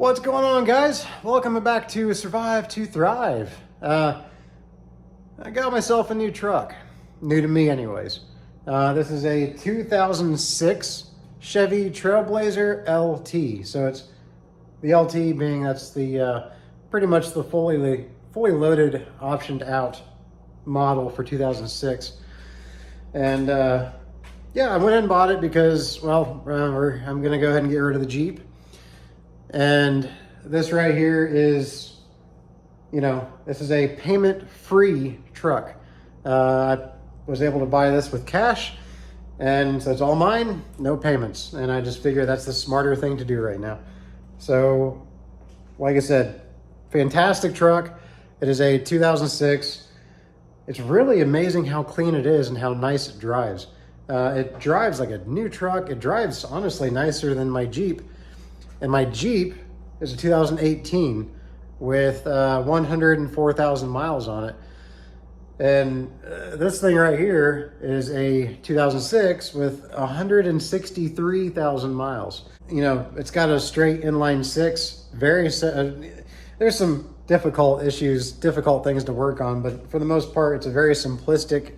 What's going on, guys? Welcome back to Survive to Thrive. I got myself a new truck. New to me anyways. This is a 2006 Chevy Trailblazer LT. So it's the LT being that's the pretty much the fully loaded optioned out model for 2006. And yeah, I went and bought it because, well, I'm gonna go ahead and get rid of the Jeep. And this right here is, this is a payment-free truck. I was able to buy this with cash, and so it's all mine, no payments. And I just figure that's the smarter thing to do right now. So, like I said, fantastic truck. It is a 2006. It's really amazing how clean it is and how nice it drives. It drives like a new truck. It drives, honestly, nicer than my Jeep. And my Jeep is a 2018 with 104,000 miles on it. And this thing right here is a 2006 with 163,000 miles. It's got a straight inline six. There's some difficult things to work on, but for the most part, it's a very simplistic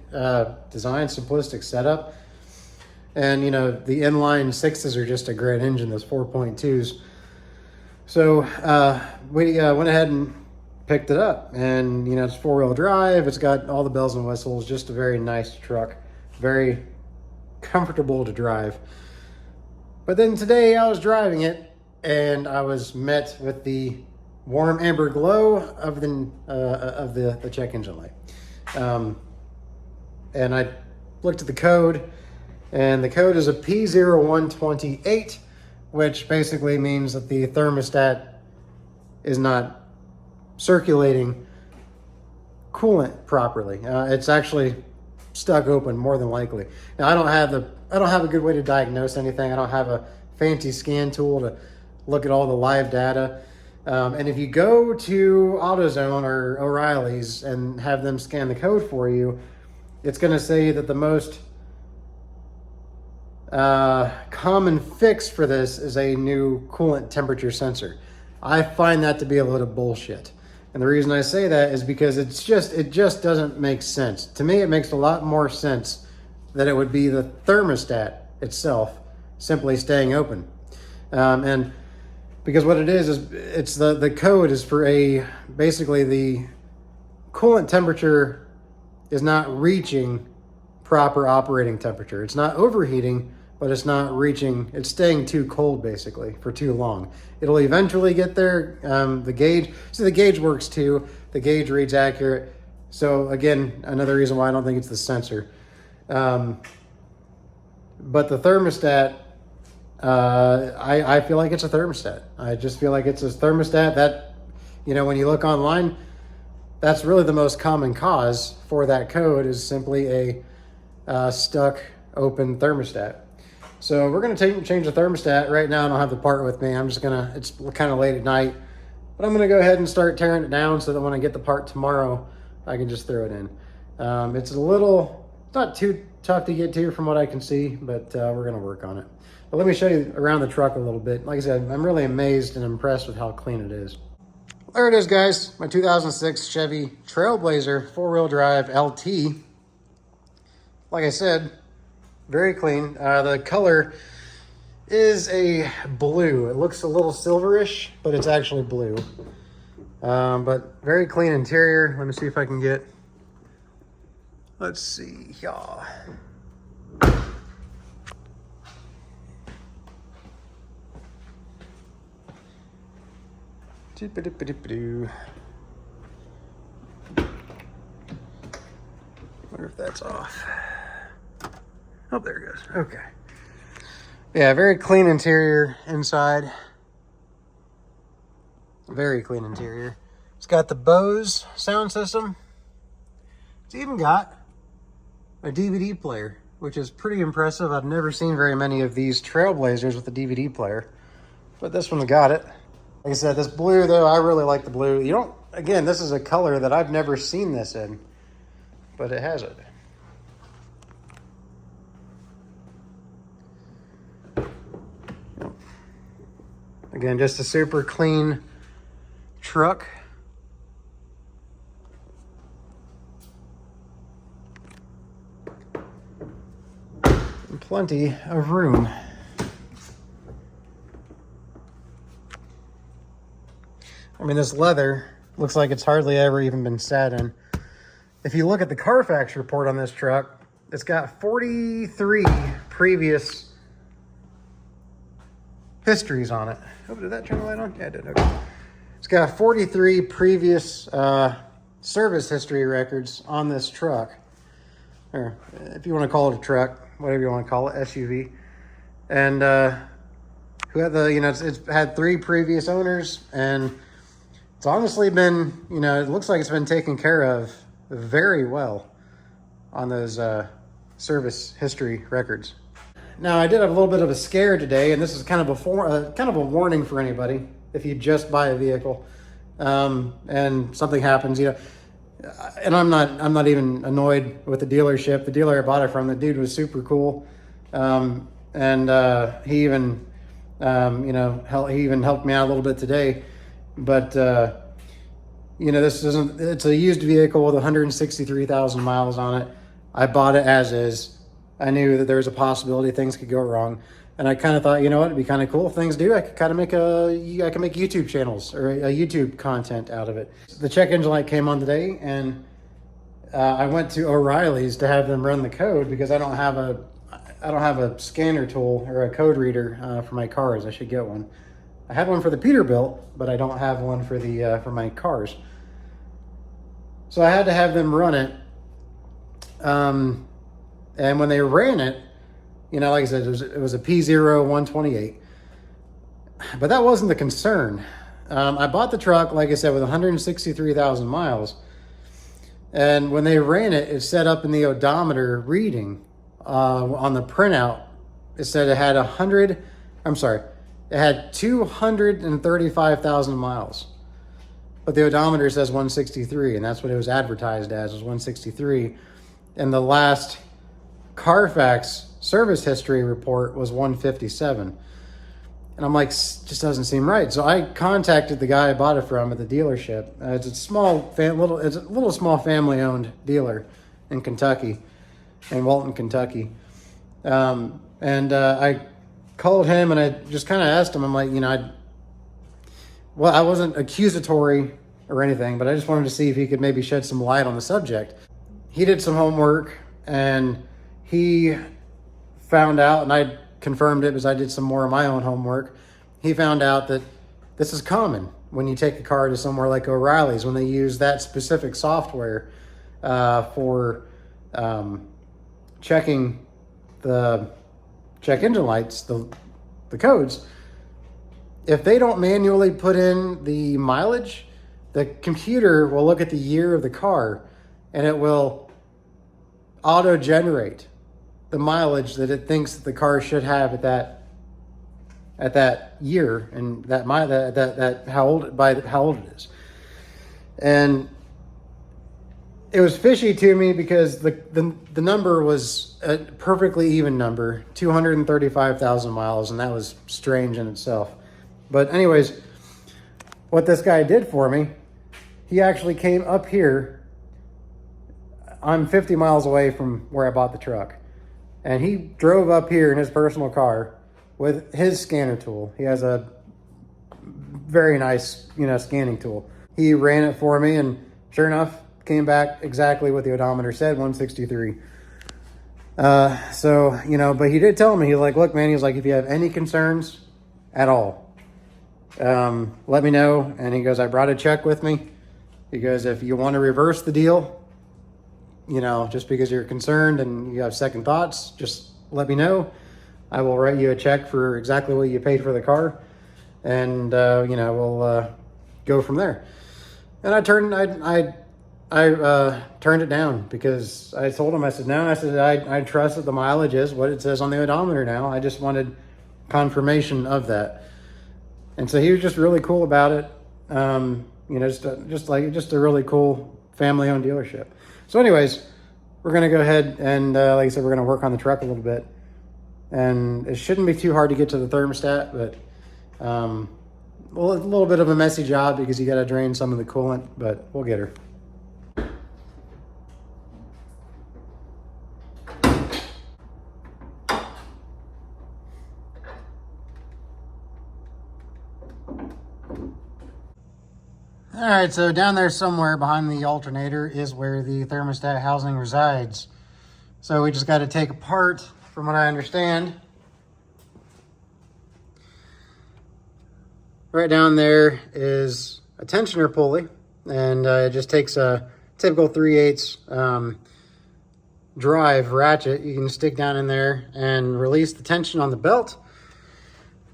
design, simplistic setup. And, the inline sixes are just a great engine, those 4.2s. So we went ahead and picked it up. And, it's four-wheel drive. It's got all the bells and whistles. Just a very nice truck. Very comfortable to drive. But then today I was driving it, and I was met with the warm amber glow of the check engine light. And I looked at the code. And the code is a P0128, which basically means that the thermostat is not circulating coolant properly. It's actually stuck open, more than likely. Now, I don't have a good way to diagnose anything. I don't have a fancy scan tool to look at all the live data. And if you go to AutoZone or O'Reilly's and have them scan the code for you, it's going to say that the most common fix for this is a new coolant temperature sensor. I find that to be a load of bullshit. And the reason I say that is because it just doesn't make sense. To me, it makes a lot more sense that it would be the thermostat itself simply staying open. And because what it is it's the code is for basically the coolant temperature is not reaching proper operating temperature. It's not overheating, but it's not reaching, it's staying too cold basically for too long. It'll eventually get there. The gauge works too. The gauge reads accurate. So again, another reason why I don't think it's the sensor. But the thermostat, I feel like it's a thermostat. I just feel like it's a thermostat that, when you look online, that's really the most common cause for that code is simply a stuck open thermostat. So we're going to change the thermostat. Right now I don't have the part with me. It's kind of late at night, but I'm going to go ahead and start tearing it down so that when I get the part tomorrow, I can just throw it in. It's not too tough to get to from what I can see, but we're going to work on it. But let me show you around the truck a little bit. Like I said, I'm really amazed and impressed with how clean it is. There it is, guys. My 2006 Chevy Trailblazer 4-wheel drive LT. Like I said, very clean. The color is a blue. It looks a little silverish, but it's actually blue. But very clean interior. Let me see if I can get, let's see, yeah. Wonder if that's off. Oh, there it goes. Okay. Yeah, very clean interior inside. Very clean interior. It's got the Bose sound system. It's even got a DVD player, which is pretty impressive. I've never seen very many of these Trailblazers with a DVD player, but this one's got it. Like I said, this blue, though, I really like the blue. Again, this is a color that I've never seen this in, but it has it. Again, just a super clean truck. And plenty of room. I mean, this leather looks like it's hardly ever even been sat in. If you look at the Carfax report on this truck, it's got 43 previous histories on it. Oh, did that turn the light on? Yeah, it did. Okay. It's got 43 previous service history records on this truck. Or if you want to call it a truck, whatever you want to call it, SUV. And who had the, it's had 3 previous owners, and it's honestly been, it looks like it's been taken care of very well on those service history records. Now, I did have a little bit of a scare today, and this is kind of a warning for anybody if you just buy a vehicle and something happens, And I'm not even annoyed with the dealership. The dealer I bought it from, the dude was super cool, and he even he even helped me out a little bit today. But it's a used vehicle with 163,000 miles on it. I bought it as is. I knew that there was a possibility things could go wrong. And I kind of thought, it'd be kind of cool if things do. I could kind of make YouTube channels or a YouTube content out of it. The check engine light came on today, and I went to O'Reilly's to have them run the code because I don't have a scanner tool or a code reader for my cars. I should get one. I have one for the Peterbilt, but I don't have one for for my cars. So I had to have them run it. And when they ran it, like I said, it was a P0128. But that wasn't the concern. I bought the truck, like I said, with 163,000 miles. And when they ran it, it said up in the odometer reading on the printout, it said it had 235,000 miles. But the odometer says 163, and that's what it was advertised as, was 163. And the last Carfax service history report was 157. And I'm like, just doesn't seem right. So I contacted the guy I bought it from at the dealership. It's a little small family-owned dealer in Kentucky, in Walton, Kentucky. I called him and I just kind of asked him, I'm like, I wasn't accusatory or anything, but I just wanted to see if he could maybe shed some light on the subject. He did some homework, and he found out, and I confirmed it because I did some more of my own homework. He found out that this is common when you take a car to somewhere like O'Reilly's, when they use that specific software for checking the check engine lights, the codes. If they don't manually put in the mileage, the computer will look at the year of the car, and it will auto-generate the mileage that it thinks that the car should have at that year, and how old it is. And it was fishy to me because the number was a perfectly even number, 235,000 miles, and that was strange in itself. But anyways, what this guy did for me, he actually came up here. I'm 50 miles away from where I bought the truck. And he drove up here in his personal car with his scanner tool. He has a very nice, scanning tool. He ran it for me, and sure enough, came back exactly what the odometer said, 163. But he did tell me, he's like, look, man, he's like, if you have any concerns at all, let me know. And he goes, I brought a check with me. He goes, if you want to reverse the deal, just because you're concerned and you have second thoughts, just let me know. I will write you a check for exactly what you paid for the car, and we'll go from there. And I turned it down because I told him, I said, no, I trust that the mileage is what it says on the odometer now. I just wanted confirmation of that. And so he was just really cool about it. Just a really cool family-owned dealership. So anyways, we're going to go ahead and, like I said, we're going to work on the truck a little bit. And it shouldn't be too hard to get to the thermostat, but Well, it's a little bit of a messy job because you got to drain some of the coolant, but we'll get her. All right, so down there somewhere behind the alternator is where the thermostat housing resides. So we just got to take apart, from what I understand. Right down there is a tensioner pulley, and it just takes a typical 3/8 drive ratchet. You can stick down in there and release the tension on the belt.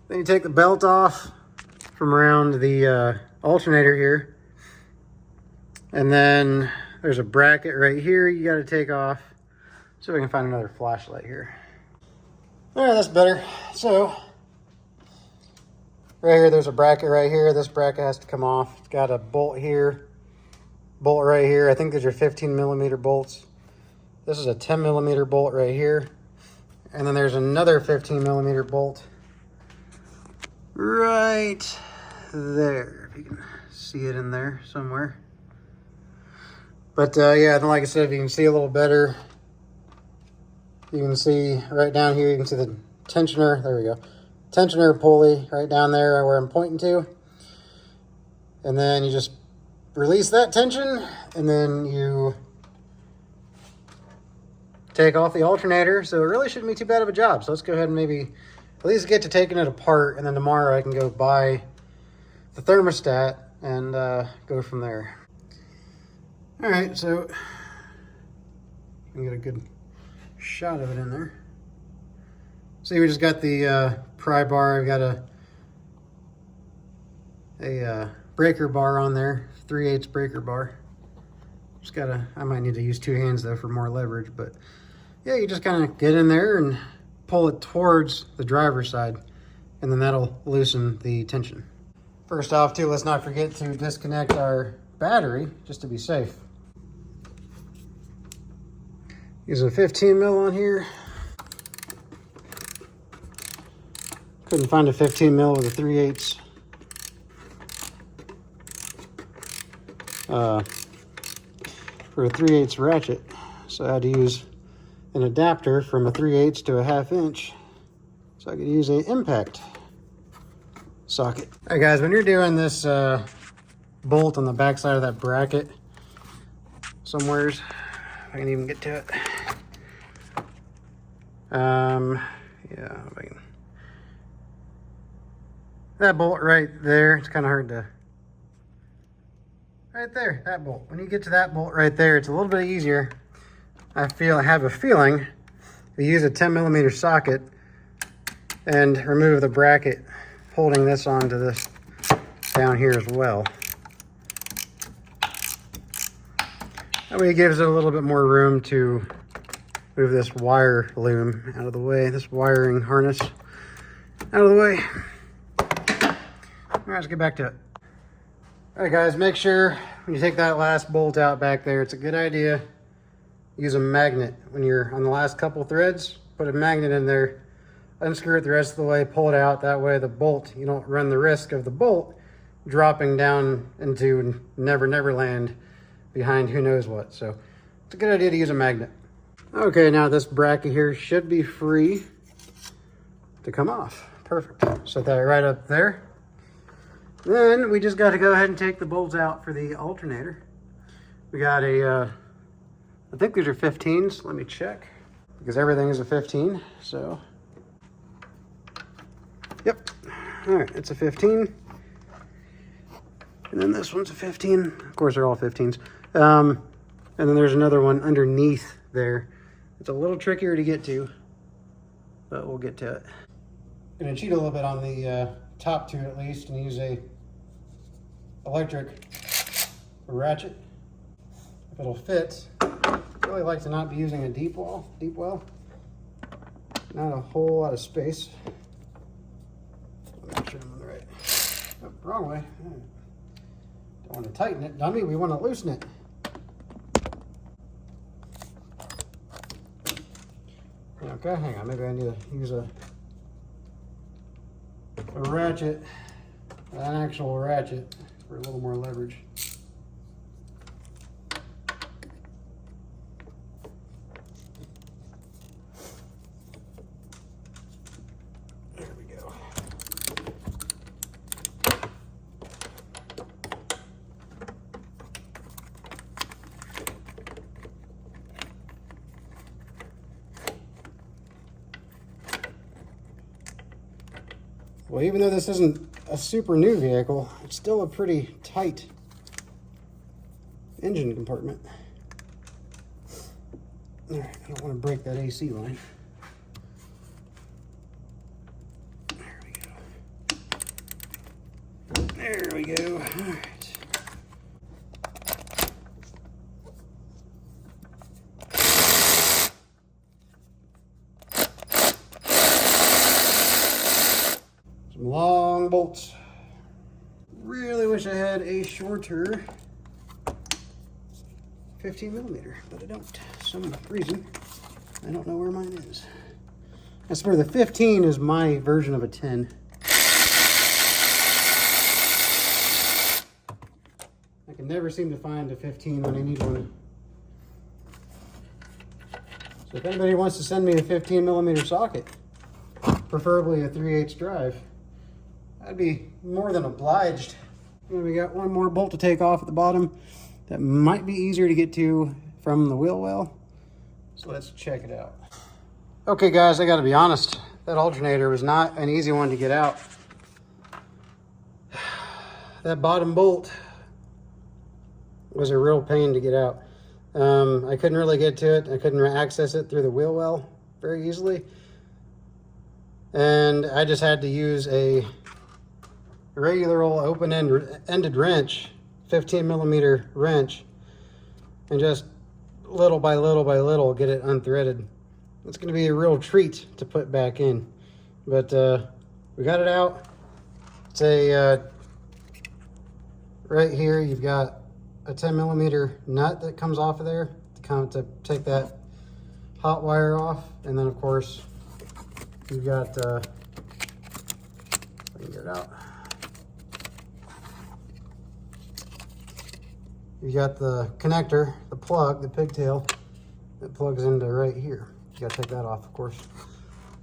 Then you take the belt off from around the alternator here, and then there's a bracket right here you got to take off. So we can find another flashlight here. All right, that's better. So right here, there's a bracket right here. This bracket has to come off. It's got a bolt here, bolt right here. I think these are 15mm bolts. This is a 10mm bolt right here. And then there's another 15mm bolt right there. If you can see it in there somewhere. But yeah, like I said, if you can see a little better, you can see right down here, you can see the tensioner. There we go. Tensioner pulley right down there where I'm pointing to. And then you just release that tension, and then you take off the alternator. So it really shouldn't be too bad of a job. So let's go ahead and maybe at least get to taking it apart, and then tomorrow I can go buy the thermostat and go from there. All right, so you can get a good shot of it in there. See, we just got the pry bar. I've got a breaker bar on there, 3/8 breaker bar. Just gotta, I might need to use 2 hands though for more leverage, but yeah, you just kind of get in there and pull it towards the driver's side, and then that'll loosen the tension. First off too, let's not forget to disconnect our battery just to be safe. Using a 15mm on here. Couldn't find a 15mm with a 3/8 for a 3/8 ratchet, so I had to use an adapter from a 3/8 to a 1/2 inch, so I could use an impact socket. All right, guys, when you're doing this bolt on the back side of that bracket, somewheres, if I can even get to it. Yeah, if I can. That bolt right there, it's kind of hard to, right there, that bolt. When you get to that bolt right there, it's a little bit easier. I have a feeling, if you use a 10mm socket and remove the bracket holding this onto this down here as well. That way it gives it a little bit more room to move this wire loom out of the way, this wiring harness out of the way. All right, let's get back to it. All right, guys, make sure when you take that last bolt out back there, it's a good idea, use a magnet. When you're on the last couple threads, put a magnet in there, unscrew it the rest of the way, pull it out. That way the bolt, you don't run the risk of the bolt dropping down into Never Never Land behind who knows what. So it's a good idea to use a magnet. Okay, now this bracket here should be free to come off. Perfect. Set that right up there. Then we just got to go ahead and take the bolts out for the alternator. We got a, I think these are 15s. Let me check, because everything is a 15. So, yep. All right, it's a 15. And then this one's a 15. Of course, they're all 15s. And then there's another one underneath there. It's a little trickier to get to, but we'll get to it. I'm gonna cheat a little bit on the top two at least, and use a electric ratchet if it'll fit. I really like to not be using a deep well. Not a whole lot of space. Make sure I'm on the right. Oh, wrong way. Don't want to tighten it, dummy. We want to loosen it. Okay, hang on. Maybe I need to use a ratchet an actual ratchet for a little more leverage. There we go. Well, even though this isn't a super new vehicle, it's still a pretty tight engine compartment. All right, I don't want to break that AC line. There we go. There we go. All right. Long bolts. Really wish I had a shorter 15 millimeter, but I don't. Some reason I don't know where mine is. I swear the 15 is my version of a 10. I can never seem to find a 15 when I need one. So if anybody wants to send me a 15 millimeter socket, preferably a 3/8 drive, I'd be more than obliged. And we got one more bolt to take off at the bottom that might be easier to get to from the wheel well. So let's check it out. Okay guys, I gotta be honest, that alternator was not an easy one to get out. That bottom bolt was a real pain to get out. I couldn't really get to it. I couldn't access it through the wheel well very easily. And I just had to use a regular old open-ended wrench, 15 millimeter wrench, and just little by little by little get it unthreaded. It's going to be a real treat to put back in, but we got it out. It's a right here you've got a 10 millimeter nut that comes off of there to take that hot wire off, and then of course you've got I can get it out. You got the connector, the plug, the pigtail that plugs into right here. You gotta take that off, of course.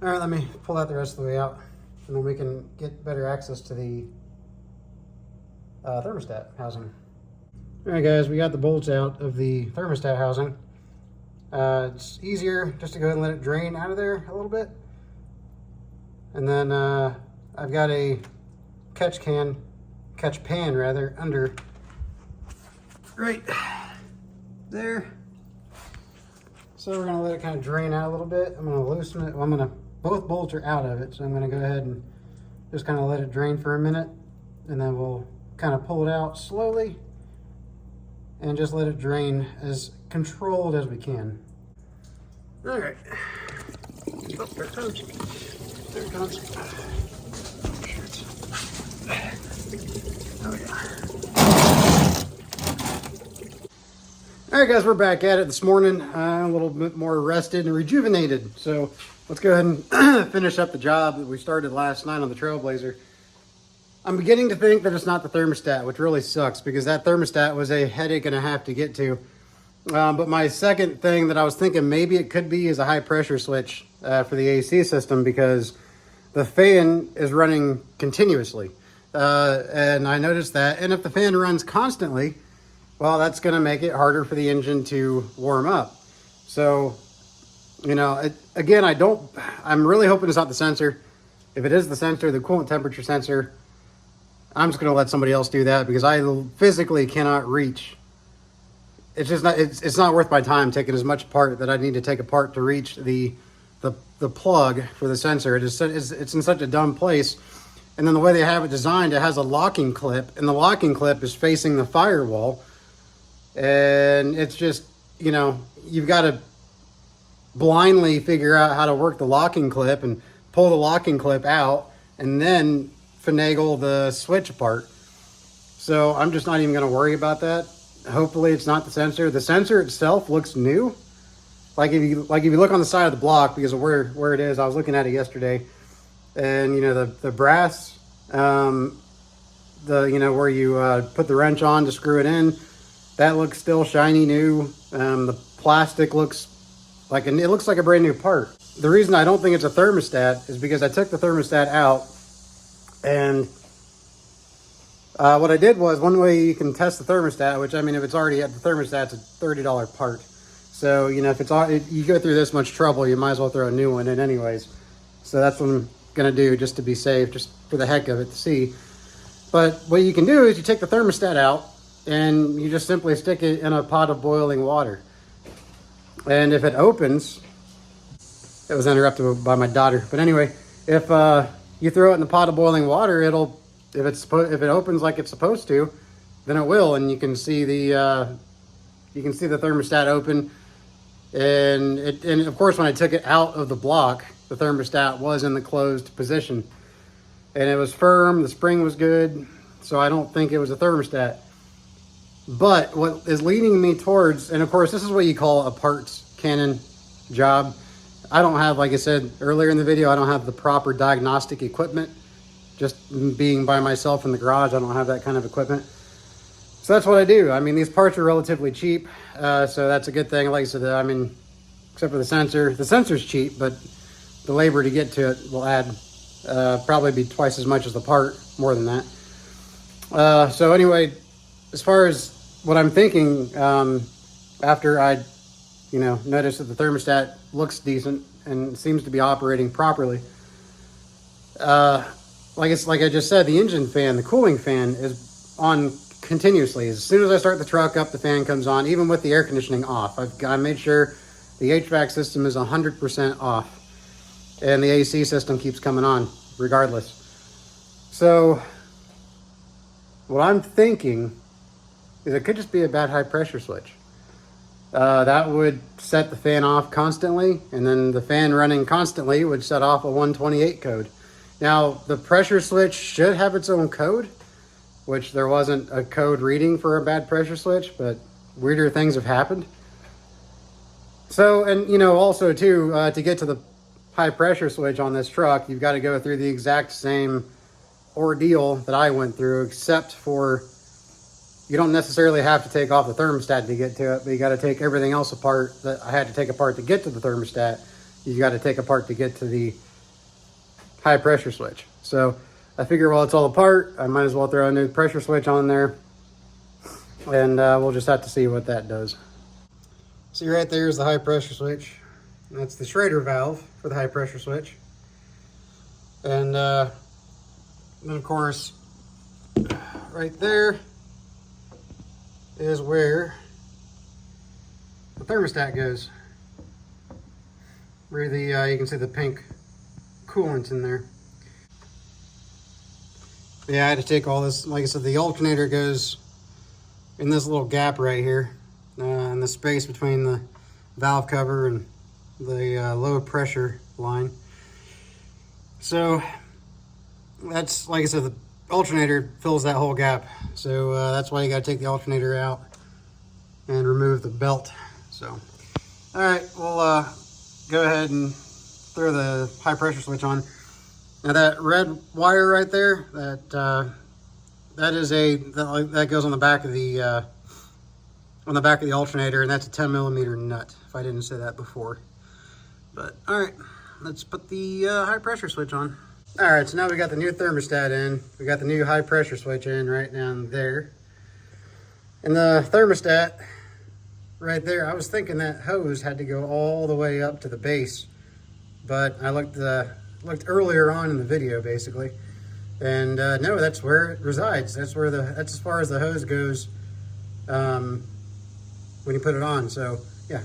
All right, let me pull that the rest of the way out, and then we can get better access to the thermostat housing. All right, guys, we got the bolts out of the thermostat housing. It's easier just to go ahead and let it drain out of there a little bit. And then I've got a catch pan under right there. So we're gonna let it kind of drain out a little bit. I'm gonna loosen it. Well, both bolts are out of it, so I'm gonna go ahead and just kind of let it drain for a minute, and then we'll kind of pull it out slowly and just let it drain as controlled as we can. All right. Oh, there it comes. There it comes. Oh yeah. All right, guys, we're back at it this morning. A little bit more rested and rejuvenated. So let's go ahead and finish up the job that we started last night on the Trailblazer. I'm beginning to think that it's not the thermostat, which really sucks because that thermostat was a headache and a half to get to. But my second thing that I was thinking maybe it could be is a high pressure switch for the AC system, because the fan is running continuously. And I noticed that. And if the fan runs constantly, well, that's going to make it harder for the engine to warm up. So, you know, again, I'm really hoping it's not the sensor. If it is the sensor, the coolant temperature sensor, I'm just going to let somebody else do that, because I physically cannot reach. It's just not, it's not worth my time taking as much apart that I need to take apart to reach the plug for the sensor. It's in such a dumb place. And then the way they have it designed, it has a locking clip, and the locking clip is facing the firewall. And it's just, you know, you've got to blindly figure out how to work the locking clip and pull the locking clip out and then finagle the switch apart. So I'm just not even going to worry about that. Hopefully it's not the sensor. The sensor itself looks new. Like if you look on the side of the block, because of where it is, I was looking at it yesterday, and you know the brass where you put the wrench on to screw it in. That looks still shiny new. The plastic looks like it looks like a brand new part. The reason I don't think it's a thermostat is because I took the thermostat out, and what I did was, one way you can test the thermostat, which, I mean, if it's already at the thermostat, it's a $30 part. So, if you go through this much trouble, you might as well throw a new one in anyways. So that's what I'm gonna do, just to be safe, just for the heck of it, to see. But what you can do is you take the thermostat out and you just simply stick it in a pot of boiling water. And if it opens, it was interrupted by my daughter. But anyway, if you throw it in the pot of boiling water, if it opens like it's supposed to, then it will, and you can see the thermostat open. And of course, when I took it out of the block, the thermostat was in the closed position, and it was firm. The spring was good, so I don't think it was a thermostat. But what is leading me towards, and of course, this is what you call a parts cannon job. I don't have, like I said earlier in the video, I don't have the proper diagnostic equipment. Just being by myself in the garage, I don't have that kind of equipment. So that's what I do. I mean, these parts are relatively cheap, so that's a good thing. Like I said, I mean, except for the sensor. The sensor's cheap, but the labor to get to it will add probably be twice as much as the part, more than that. So anyway, as far as what I'm thinking, after I, notice that the thermostat looks decent and seems to be operating properly, like I just said, the engine fan, the cooling fan, is on continuously. As soon as I start the truck up, the fan comes on, even with the air conditioning off. I made sure the HVAC system is 100% off, and the AC system keeps coming on regardless. So what I'm thinking is it could just be a bad high pressure switch. That would set the fan off constantly, and then the fan running constantly would set off a 128 code. Now, the pressure switch should have its own code, which there wasn't a code reading for a bad pressure switch, but weirder things have happened. So, and also too, to get to the high pressure switch on this truck, you've got to go through the exact same ordeal that I went through, except for you don't necessarily have to take off the thermostat to get to it, but you got to take everything else apart that I had to take apart to get to the thermostat. You got to take apart to get to the high pressure switch. So I figure while it's all apart, I might as well throw a new pressure switch on there, and we'll just have to see what that does. See, right there is the high pressure switch. That's the Schrader valve for the high pressure switch. And then of course, right there is where the thermostat goes. Where the you can see the pink coolant in there. Yeah, I had to take all this. Like I said, the alternator goes in this little gap right here, in the space between the valve cover and the low pressure line. So that's, like I said, the alternator fills that whole gap. So that's why you got to take the alternator out and remove the belt. So, all right, we'll go ahead and throw the high pressure switch on. Now that red wire right there, that goes on the back of the alternator, and that's a 10 millimeter nut, if I didn't say that before. But all right, let's put the high pressure switch on. All right, so now we got the new thermostat in. We got the new high pressure switch in right down there. And the thermostat right there, I was thinking that hose had to go all the way up to the base, but I looked earlier on in the video basically, and no, that's where it resides. That's as far as the hose goes when you put it on. So yeah,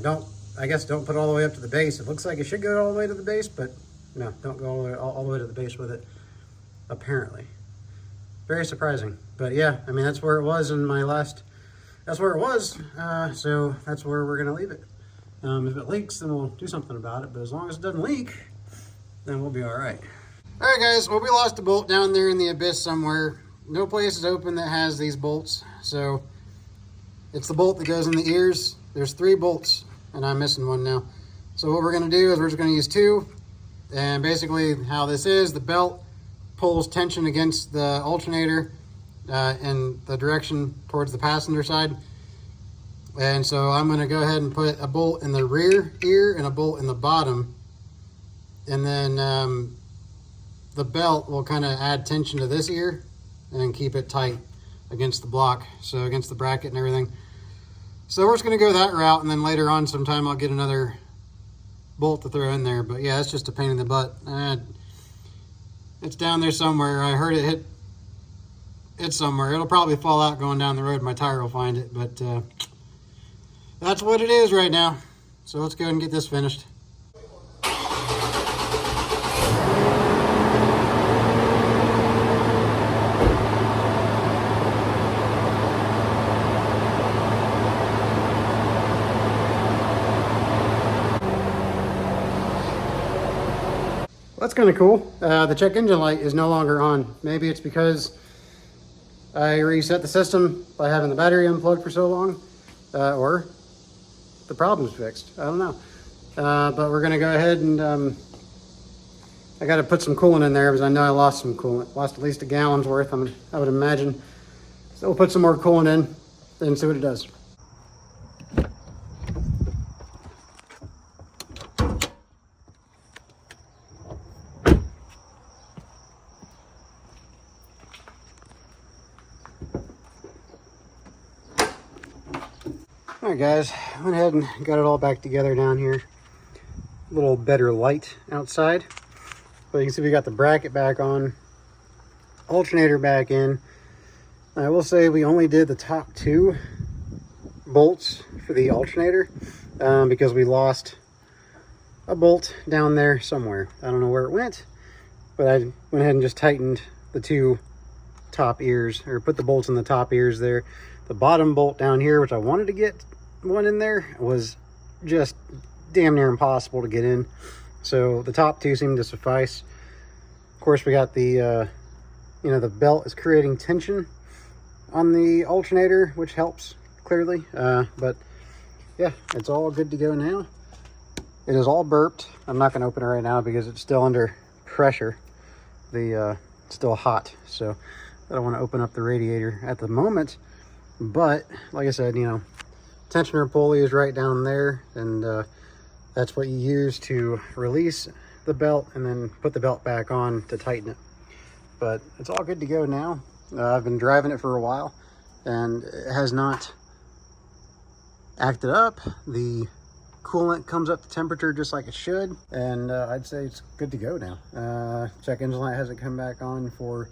I guess don't put it all the way up to the base. It looks like it should go all the way to the base, but no, don't go all the way to the base with it, apparently. Very surprising. But yeah, I mean, that's where it was in my last, that's where it was. So that's where we're gonna leave it. If it leaks, then we'll do something about it, but as long as it doesn't leak, then we'll be all right. All right, guys, well, we lost a bolt down there in the abyss somewhere. No place is open that has these bolts, so it's the bolt that goes in the ears. There's 3 bolts, and I'm missing one now. So what we're gonna do is we're just gonna use 2, and basically how this is, the belt pulls tension against the alternator in the direction towards the passenger side. And so I'm going to go ahead and put a bolt in the rear ear and a bolt in the bottom. And then the belt will kind of add tension to this ear and keep it tight against the block, so against the bracket and everything. So we're just going to go that route, and then later on sometime I'll get another bolt to throw in there. But yeah, it's just a pain in the butt. It's down there somewhere. I heard it hit it somewhere. It'll probably fall out going down the road. My tire will find it, but that's what it is right now. So let's go ahead and get this finished. That's kind of cool. The check engine light is no longer on. Maybe it's because I reset the system by having the battery unplugged for so long, or the problem's fixed. I don't know. But we're gonna go ahead and I got to put some coolant in there because I know I lost some coolant. Lost at least a gallon's worth, I would imagine. So we'll put some more coolant in and see what it does. All right, guys, went ahead and got it all back together down here. A little better light outside. But you can see we got the bracket back on, alternator back in. I will say we only did the top 2 bolts for the alternator because we lost a bolt down there somewhere. I don't know where it went, but I went ahead and just tightened the 2 top ears, or put the bolts in the top ears there. The bottom bolt down here, which I wanted to get one in there, was just damn near impossible to get in. So the top 2 seem to suffice. Of course, we got the, the belt is creating tension on the alternator, which helps clearly. But yeah, it's all good to go now. It is all burped. I'm not going to open it right now because it's still under pressure. It's still hot, so I don't want to open up the radiator at the moment. But like I said, tensioner pulley is right down there, and that's what you use to release the belt and then put the belt back on to tighten it. But it's all good to go now. I've been driving it for a while and it has not acted up. The coolant comes up to temperature just like it should, and I'd say it's good to go now. Check engine light hasn't come back on for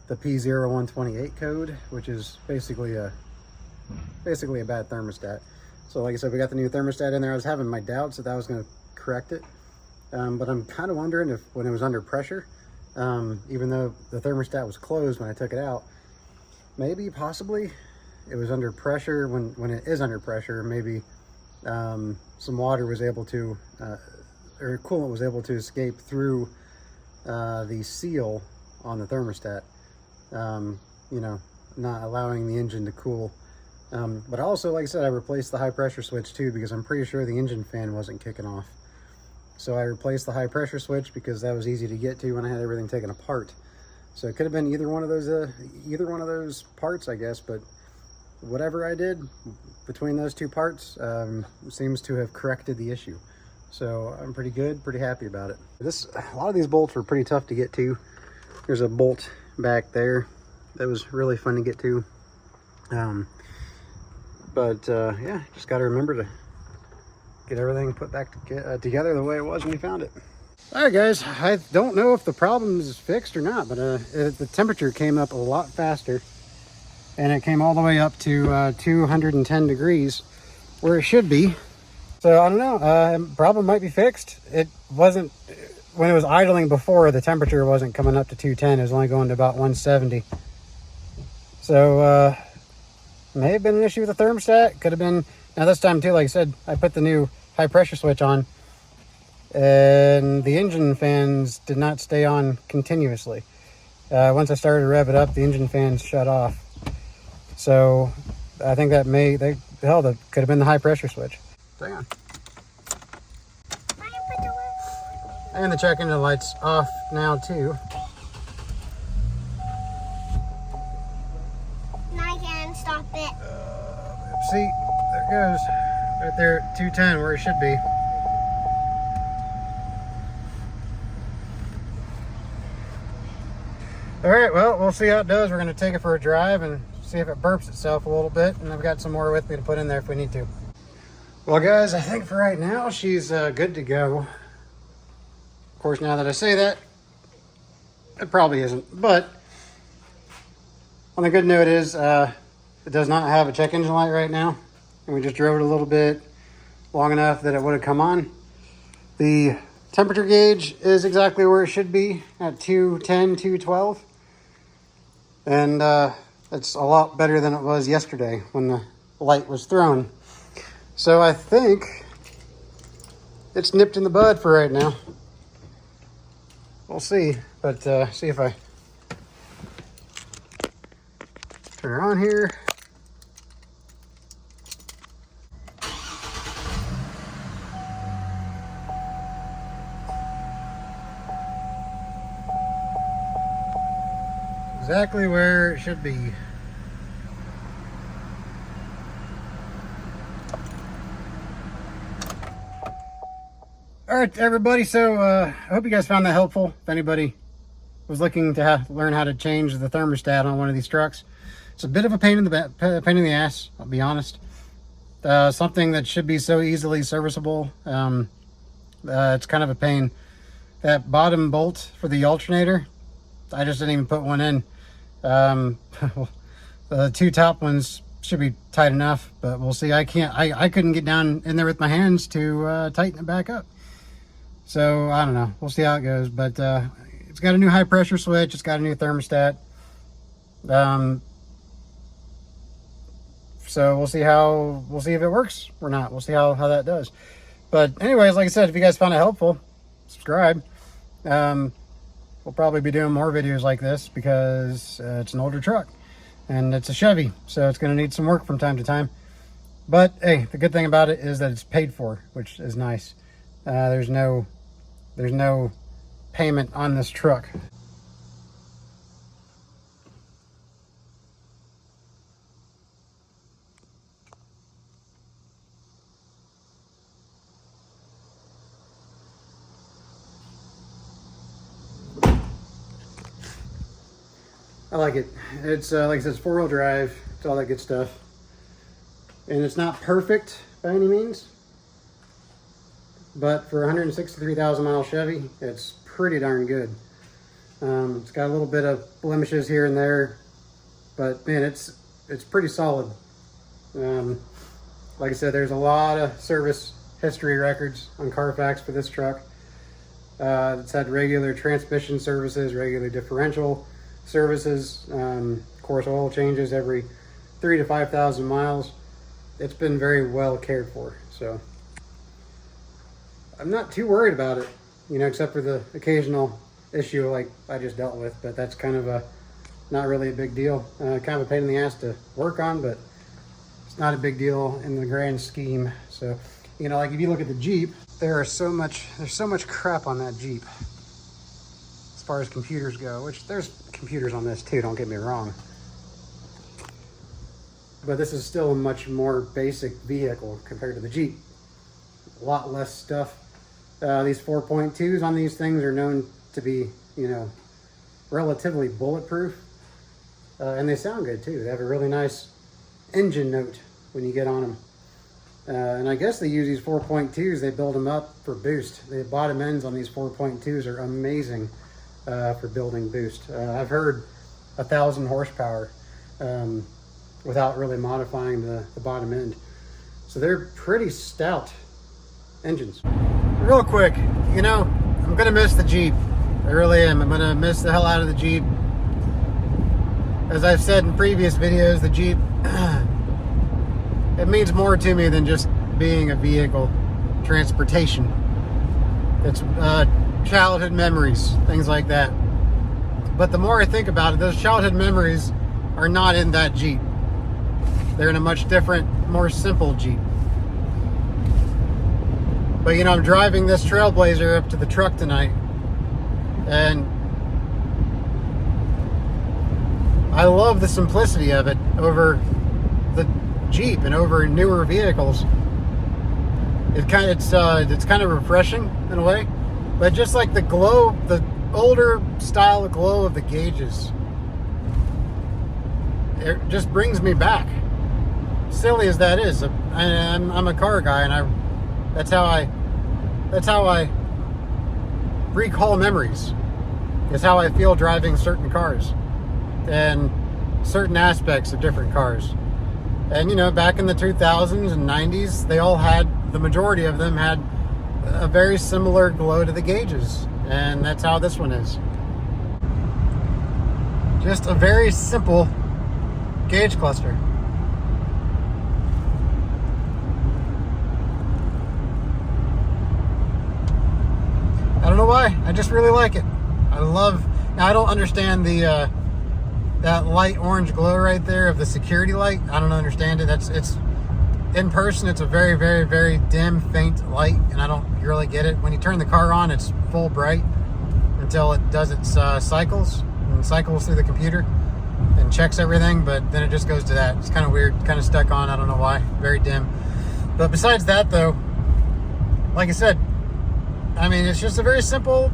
the P0128 code, which is basically a bad thermostat. So like I said, we got the new thermostat in there. I was having my doubts that was going to correct it, but I'm kind of wondering if when it was under pressure, even though the thermostat was closed when I took it out, maybe possibly it was under pressure. When it is under pressure, maybe some water was able to or coolant was able to escape through the seal on the thermostat, not allowing the engine to cool. But also, like I said, I replaced the high pressure switch too, because I'm pretty sure the engine fan wasn't kicking off. So I replaced the high pressure switch because that was easy to get to when I had everything taken apart. So it could have been either one of those parts, I guess. But whatever I did between those 2 parts seems to have corrected the issue. So I'm pretty happy about it. A lot of these bolts were pretty tough to get to. There's a bolt back there that was really fun to get to. Yeah, just got to remember to get everything put back together the way it was when we found it. All right, guys, I don't know if the problem is fixed or not, but the temperature came up a lot faster, and it came all the way up to 210 degrees, where it should be. So I don't know, problem might be fixed. It wasn't, when it was idling before, the temperature wasn't coming up to 210, it was only going to about 170. So, may have been an issue with the thermostat. Could have been. Now this time too, like I said, I put the new high pressure switch on, and the engine fans did not stay on continuously. Once I started to rev it up, the engine fans shut off. So I think that that could have been the high pressure switch. Hang on. And the check engine light's off now too. can stop it. See, there it goes. Right there at 210 where it should be. All right, well, we'll see how it does. We're going to take it for a drive and see if it burps itself a little bit. And I've got some more with me to put in there if we need to. Well, guys, I think for right now, she's good to go. Of course, now that I say that, it probably isn't. But on the good note is it does not have a check engine light right now. And we just drove it a little bit long enough that it would have come on. The temperature gauge is exactly where it should be at 210, 212. And it's a lot better than it was yesterday when the light was thrown. So I think it's nipped in the bud for right now. We'll see, but see if I turn her on here. Exactly where it should be. All right, everybody. So I hope you guys found that helpful. If anybody was looking to learn how to change the thermostat on one of these trucks, it's a bit of a pain in the ass. I'll be honest. Something that should be so easily serviceable. It's kind of a pain. That bottom bolt for the alternator, I just didn't even put one in. The two top ones should be tight enough, but we'll see. I couldn't get down in there with my hands to tighten it back up. So I don't know. We'll see how it goes. But it's got a new high pressure switch. It's got a new thermostat. So we'll see if it works or not. We'll see how that does. But anyways, like I said, if you guys found it helpful, subscribe. We'll probably be doing more videos like this because it's an older truck and it's a Chevy, so it's going to need some work from time to time. But hey, the good thing about it is that it's paid for, which is nice. There's no payment on this truck. I like it. It's like I said, it's 4-wheel drive. It's all that good stuff. And it's not perfect by any means. But for 163,000 mile Chevy, it's pretty darn good. It's got a little bit of blemishes here and there. But man, it's pretty solid. Like I said, there's a lot of service history records on Carfax for this truck. It's had regular transmission services, regular differential services, of course oil changes every 3,000 to 5,000 miles. It's been very well cared for, so I'm not too worried about it, you know, except for the occasional issue like I just dealt with, but that's kind of not really a big deal. Kind of a pain in the ass to work on, but it's not a big deal in the grand scheme. So, you know, like if you look at the Jeep, there's so much crap on that Jeep as far as computers go, which there's computers on this too, don't get me wrong. But this is still a much more basic vehicle compared to the Jeep. A lot less stuff. These 4.2s on these things are known to be, you know, relatively bulletproof. And they sound good too. They have a really nice engine note when you get on them. And I guess they use these 4.2s, they build them up for boost. The bottom ends on these 4.2s are amazing for building boost. I've heard 1,000 horsepower without really modifying the bottom end. So they're pretty stout engines. Real quick, you know, I'm gonna miss the Jeep. I really am. I'm gonna miss the hell out of the Jeep. As I've said in previous videos, the Jeep, it means more to me than just being a vehicle, transportation. It's childhood memories, things like that. But the more I think about it, those childhood memories are not in that Jeep. They're in a much different, more simple Jeep. But you know, I'm driving this Trailblazer up to the truck tonight, and I love the simplicity of it over the Jeep and over newer vehicles. It's kind of refreshing in a way, but just like the glow, the older style glow of the gauges, it just brings me back. Silly as that is, I'm a car guy, and that's how I recall memories. Is how I feel driving certain cars and certain aspects of different cars. And you know, back in the 2000s and 90s, the majority of them had a very similar glow to the gauges, and that's how this one is. Just a very simple gauge cluster. I don't know why, I just really like it. Now I don't understand the that light orange glow right there of the security light. I don't understand it. It's in person, it's a very, very, very dim, faint light, and I don't really get it. When you turn the car on, it's full bright until it does its cycles through the computer and checks everything, but then it just goes to that. It's kind of weird, kind of stuck on. I don't know why. Very dim. But besides that, though, like I said, I mean, it's just a very simple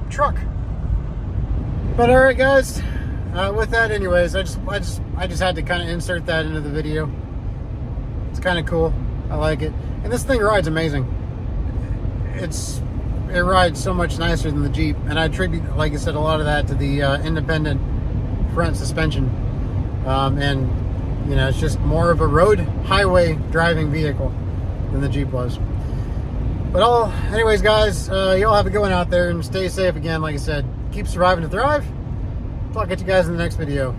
truck. But all right, guys. With that, anyways, I just had to kind of insert that into the video. It's kind of cool. I like it, and this thing rides amazing. It rides so much nicer than the Jeep, and I attribute, like I said, a lot of that to the independent front suspension. And you know, it's just more of a road highway driving vehicle than the Jeep was. But anyways, guys, y'all have a good one out there and stay safe again. Like I said, keep surviving to thrive. I'll catch you guys in the next video.